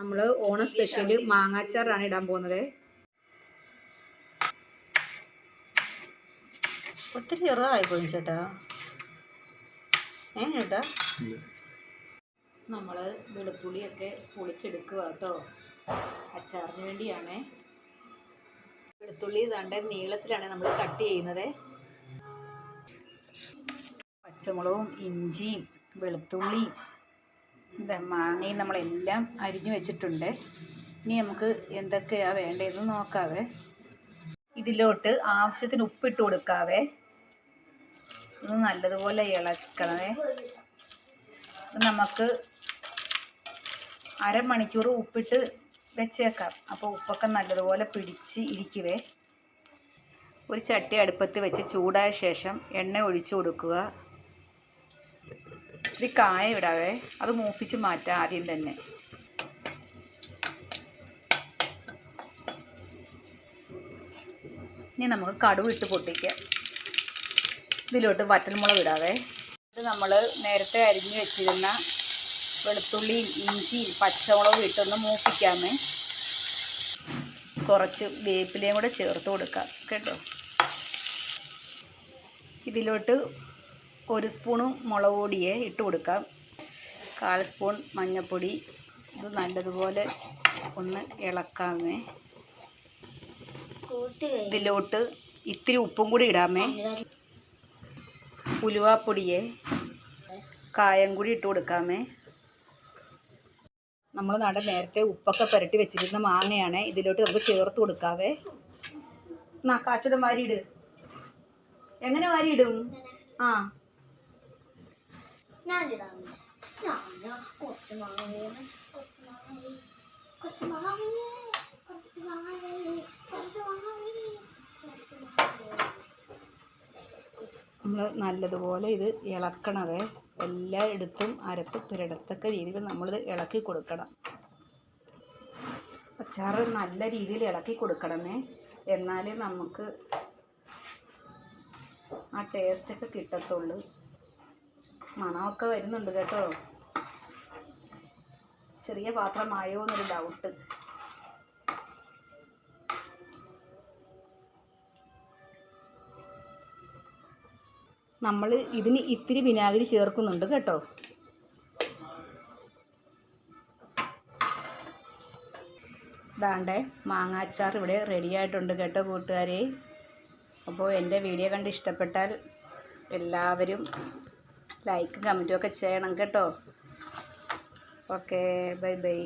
നമ്മൾ ഓണം സ്പെഷ്യൽ മാങ്ങാച്ചാറാണ് ഇടാൻ പോകുന്നത്. ഒത്തിരി ചെറുതായിപ്പോയി ചേട്ടാ. ചേട്ടാ നമ്മൾ വെളുത്തുള്ളിയൊക്കെ പൊളിച്ചെടുക്കുക കേട്ടോ, അച്ചാറിന് വേണ്ടിയാണേ. വെളുത്തുള്ളി ഇതാണ്ട് നീളത്തിലാണ് നമ്മൾ കട്ട് ചെയ്യുന്നത്. പച്ചമുളകും ഇഞ്ചിയും വെളുത്തുള്ളിയും മാങ്ങയും നമ്മളെല്ലാം അരിഞ്ഞു വെച്ചിട്ടുണ്ട്. ഇനി നമുക്ക് എന്തൊക്കെയാണ് വേണ്ടതെന്ന് നോക്കാവേ. ഇതിലോട്ട് ആവശ്യത്തിന് ഉപ്പിട്ട് കൊടുക്കാവേ. ഇത് നല്ലതുപോലെ ഇളക്കണവേ. നമുക്ക് അരമണിക്കൂർ ഉപ്പിട്ട് വെച്ചേക്കാം. അപ്പോൾ ഉപ്പൊക്കെ നല്ലതുപോലെ പിടിച്ച് ഇരിക്കുവേ. ഒരു ചട്ടി അടുപ്പത്ത് വെച്ച് ചൂടായ ശേഷം എണ്ണ ഒഴിച്ചു കൊടുക്കുക. ഇത് കായം ഇടാവേ, അത് മൂപ്പിച്ച് മാറ്റാം ആദ്യം തന്നെ. ഇനി നമുക്ക് കടുക് ഇട്ട് പൊട്ടിക്കാം. ഇതിലോട്ട് വറ്റൽമുളക് ഇടാവേ. ഇത് നമ്മൾ നേരത്തെ അരിഞ്ഞു വെച്ചിരുന്ന വെളുത്തുള്ളിയും ഇഞ്ചിയും പച്ചമുളകും ഇട്ടൊന്ന് മൂപ്പിക്കാമേ. കുറച്ച് വേപ്പിലയും കൂടെ ചേർത്ത് കൊടുക്കാം കേട്ടോ. ഇതിലോട്ട് 1 സ്പൂണ് മുളക് പൊടിയെ ഇട്ട് കൊടുക്കാം. 1/4 സ്പൂൺ മഞ്ഞൾപ്പൊടി. ഇത് നല്ലതുപോലെ ഒന്ന് ഇളക്കാമേ. ഇതിലോട്ട് ഇത്തിരി ഉപ്പും കൂടി ഇടാമേ. ഉലുവാപ്പൊടിയെ കായം കൂടി ഇട്ട് കൊടുക്കാമേ. നമ്മൾ നേരത്തെ ഉപ്പൊക്കെ പുരട്ടി വെച്ചിരുന്ന മാങ്ങയാണ് ഇതിലോട്ട് നമുക്ക് ചേർത്ത് കൊടുക്കാവേ. കാശുടെ വാരിയിട്. എങ്ങനെ വാരിയിടും? നമ്മൾ നല്ലതുപോലെ ഇത് ഇളക്കണവേ. എല്ലായിടത്തും അരപ്പ് പുരടത്തക്ക രീതിയിൽ നമ്മളിത് ഇളക്കി കൊടുക്കണം. അച്ചാറ് നല്ല രീതിയിൽ ഇളക്കി കൊടുക്കണമേ. എന്നാലേ നമുക്ക് ആ ടേസ്റ്റൊക്കെ കിട്ടത്തുള്ളൂ. മണമൊക്കെ വരുന്നുണ്ട് കേട്ടോ. ചെറിയ പാത്രമായോ എന്നൊരു ഡൗട്ട്. നമ്മൾ ഇതിന് ഇത്തിരി വിനാഗിരി ചേർക്കുന്നുണ്ട് കേട്ടോ. ഇതാണ്ടേ മാങ്ങാച്ചാർ ഇവിടെ റെഡി ആയിട്ടുണ്ട് കേട്ടോ കൂട്ടുകാരെ. അപ്പോൾ എൻ്റെ വീഡിയോ കണ്ട് ഇഷ്ടപ്പെട്ടാൽ എല്ലാവരും ലൈക്കും കമൻറ്റും ഒക്കെ ചെയ്യണം കേട്ടോ. Okay, bye bye.